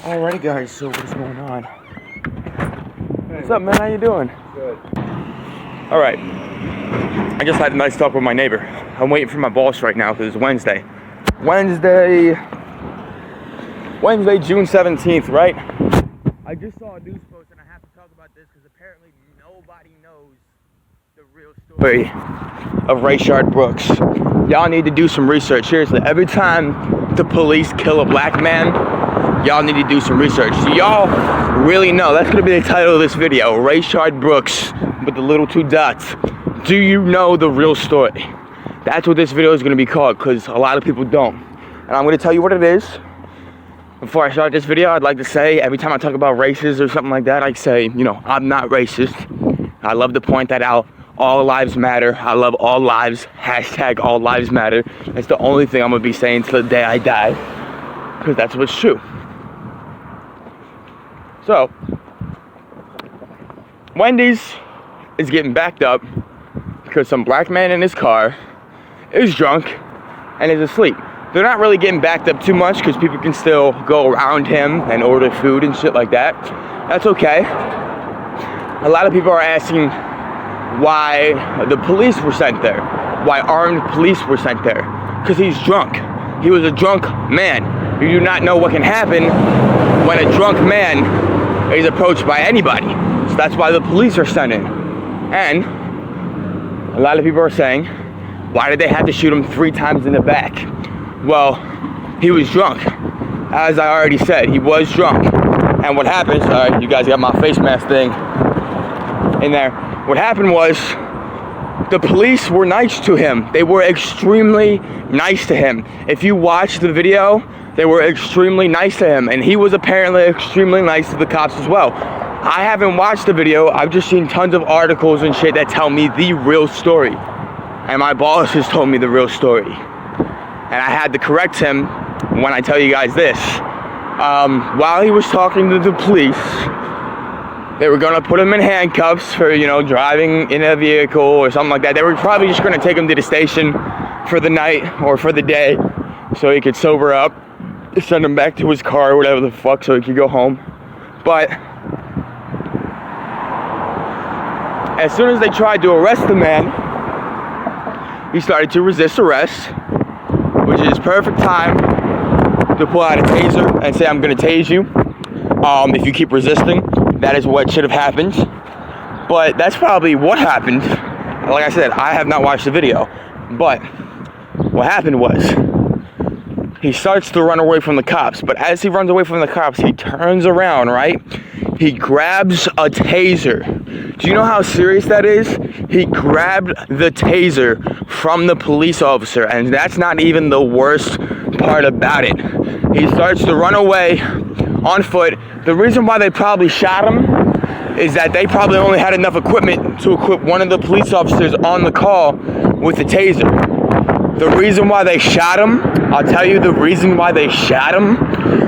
Alrighty guys, so what's going on? What's up, man? How you doing? Good. Alright. I just had a nice talk with my neighbor. I'm waiting for my boss right now because it's Wednesday. Wednesday, June 17th, right? I just saw a news post and I have to talk about this because apparently nobody knows the real story of Rayshard Brooks. Y'all need to do some research. Seriously, every time the police kill a black man, y'all need to do some research. Do y'all really know? That's going to be the title of this video. Rayshard Brooks with the little two dots. Do you know the real story? That's what this video is going to be called because a lot of people don't. And I'm going to tell you what it is. Before I start this video, I'd like to say, every time I talk about races or something like that, I say, you know, I'm not racist. I love to point that out. All lives matter. I love all lives. Hashtag all lives matter. That's the only thing I'm going to be saying till the day I die. Because that's what's true. So, Wendy's is getting backed up because some black man in his car is drunk and is asleep. They're not really getting backed up too much because people can still go around him and order food and shit like that. That's okay. A lot of people are asking why the police were sent there. Why armed police were sent there. Because he's drunk. He was a drunk man. You do not know what can happen when a drunk man is approached by anybody. So that's why the police are sent in. And a lot of people are saying, why did they have to shoot him 3 times in the back? Well, he was drunk. As I already said, he was drunk. And what happened, sorry, you guys got my face mask thing in there. What happened was, the police were nice to him. They were extremely nice to him. If you watch the video, they were extremely nice to him. And he was apparently extremely nice to the cops as well. I haven't watched the video. I've just seen tons of articles and shit that tell me the real story. And my boss has told me the real story. And I had to correct him when I tell you guys this. While he was talking to the police, they were gonna put him in handcuffs for, you know, driving in a vehicle or something like that. They were probably just gonna take him to the station for the night or for the day so he could sober up, send him back to his car or whatever the fuck so he could go home. But as soon as they tried to arrest the man, he started to resist arrest, which is perfect time to pull out a taser and say, I'm gonna tase you. If you keep resisting, that is what should have happened. But that's probably what happened. Like I said, I have not watched the video. But what happened was, he starts to run away from the cops. But as he runs away from the cops, he turns around, right? He grabs a taser. Do you know how serious that is? He grabbed the taser from the police officer, and that's not even the worst part about it. He starts to run away on foot. The reason why they probably shot him is that they probably only had enough equipment to equip one of the police officers on the call with the taser. The reason why they shot him, I'll tell you the reason why they shot him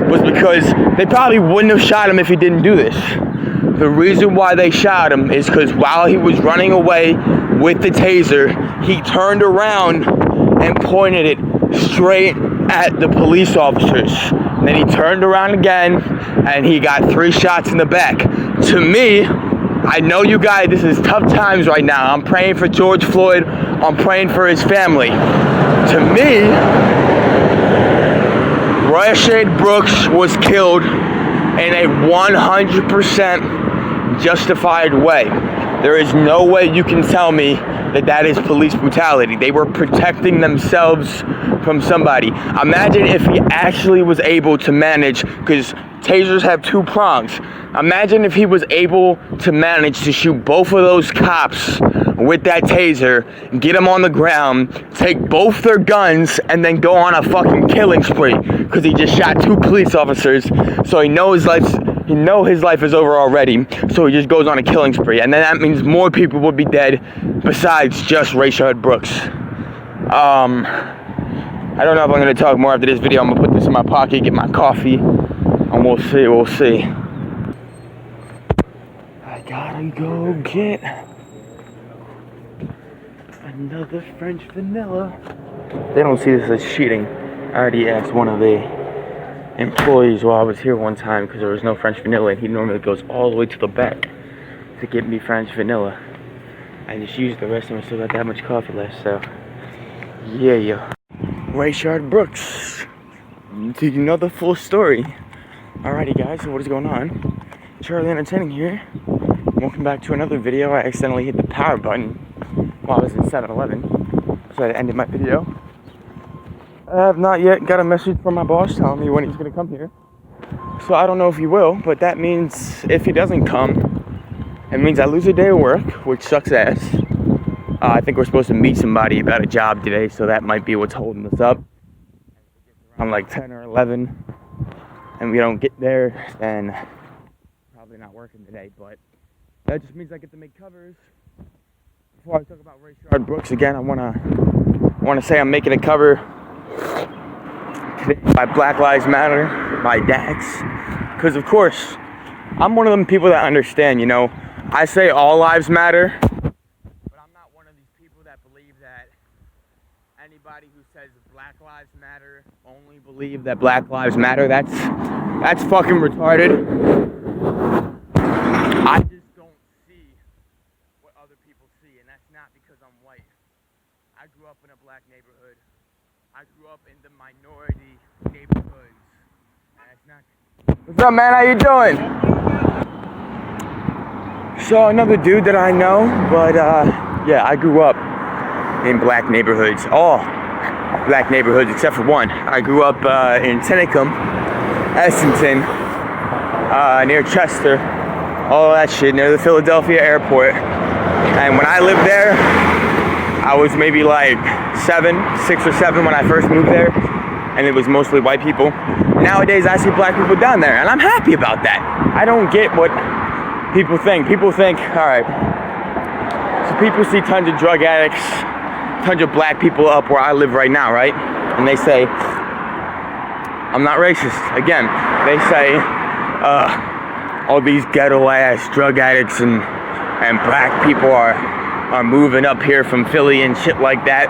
was because they probably wouldn't have shot him if he didn't do this. The reason why they shot him is because while he was running away with the taser, he turned around and pointed it straight at the police officers. And then he turned around again and he got 3 shots in the back. To me, I know you guys, this is tough times right now. I'm praying for George Floyd. I'm praying for his family. To me, Rayshard Brooks was killed in a 100% justified way. There is no way you can tell me that that is police brutality. They were protecting themselves from somebody. Imagine if he actually was able to manage, because tasers have 2 prongs. Imagine if he was able to manage to shoot both of those cops with that taser, get them on the ground, take both their guns, and then go on a fucking killing spree because he just shot 2 police officers. So he knows his life is over already. So he just goes on a killing spree, and then that means more people would be dead besides just Rayshard Brooks. I don't know if I'm gonna talk more after this video. I'm gonna put this in my pocket, get my coffee, and we'll see. I gotta go get another French vanilla. They don't see this as cheating. I already asked one of the employees while I was here one time because there was no French vanilla, and he normally goes all the way to the back to get me French vanilla. I just used the rest and I still got that much coffee left, so yeah. Rayshard Brooks. Do you know the full story? Alrighty guys, so what is going on? Charlie Entertaining here. Welcome back to another video. I accidentally hit the power button while I was in 7-Eleven, so I ended my video. I have not yet got a message from my boss telling me when he's gonna come here. So I don't know if he will, but that means if he doesn't come, it means I lose a day of work, which sucks ass. I think we're supposed to meet somebody about a job today, so that might be what's holding us up. I'm like 10 or 11, and we don't get there, then probably not working today, but that just means I get to make covers. Before I talk about Rayshard Brooks again, I wanna say I'm making a cover today by Black Lives Matter, by Dax, because of course, I'm one of them people that understand, you know, I say all lives matter, but I'm not one of these people that believe that anybody who says Black Lives Matter only believe that Black Lives Matter. That's fucking retarded. I just don't see what other people see, and that's not because I'm white. I grew up in a black neighborhood. I grew up in the minority neighborhoods. And it's not. What's up, man? How you doing? So another dude that I know, but yeah, I grew up in black neighborhoods, all black neighborhoods except for one. I grew up in Tennicum, Essington, near Chester, all that shit, near the Philadelphia airport. And when I lived there, I was maybe like 6 or 7 when I first moved there, and it was mostly white people. Nowadays, I see black people down there, and I'm happy about that. I don't get what people think. People think, all right, so people see tons of drug addicts, tons of black people up where I live right now, right? And they say, I'm not racist. Again, they say, all these ghetto-ass drug addicts and black people are moving up here from Philly and shit like that.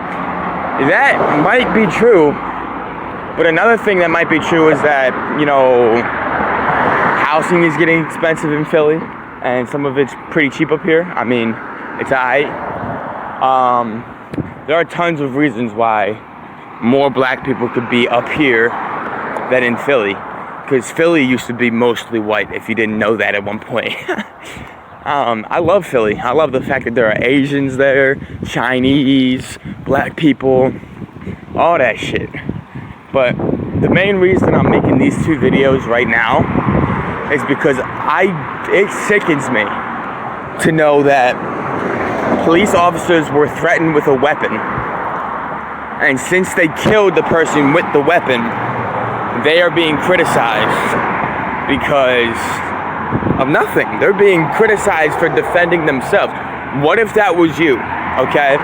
That might be true, but another thing that might be true is that, you know, housing is getting expensive in Philly, and some of it's pretty cheap up here. I mean, it's alright. There are tons of reasons why more black people could be up here than in Philly, because Philly used to be mostly white, if you didn't know that at one point. I love Philly. I love the fact that there are Asians there, Chinese, black people, all that shit. But the main reason I'm making these 2 videos right now is because it sickens me to know that police officers were threatened with a weapon, and since they killed the person with the weapon, they are being criticized because of nothing. They're being criticized for defending themselves. What if that was you? Okay?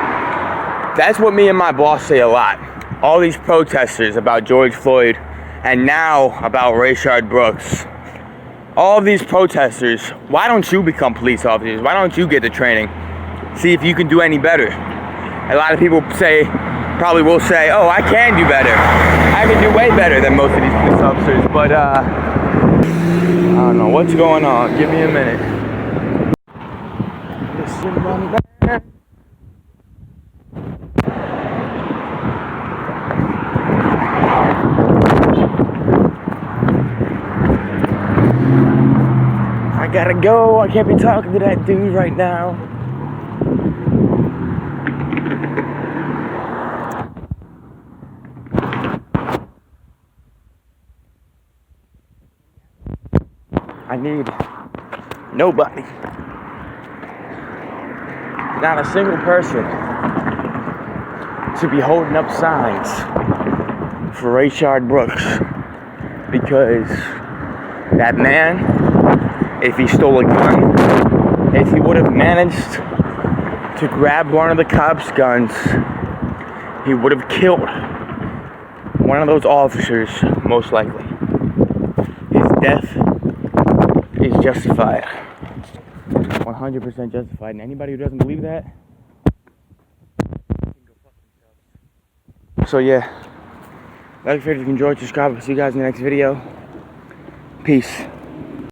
That's what me and my boss say a lot. All these protesters about George Floyd, and now about Rayshard Brooks. All of these protesters, why don't you become police officers? Why don't you get the training? See if you can do any better. A lot of people probably will say, oh, I can do better. I can do way better than most of these police officers, but I don't know what's going on. Give me a minute. Listen, run back. I gotta go. I can't be talking to that dude right now. I need nobody, not a single person, to be holding up signs for Rayshard Brooks, because that man, if he stole a gun, if he would have managed to grab one of the cops' guns, he would have killed one of those officers, most likely. His death is justified. 100% justified. And anybody who doesn't believe that, can go fuck themselves. So yeah, Like if you enjoyed, subscribe. I'll see you guys in the next video. Peace.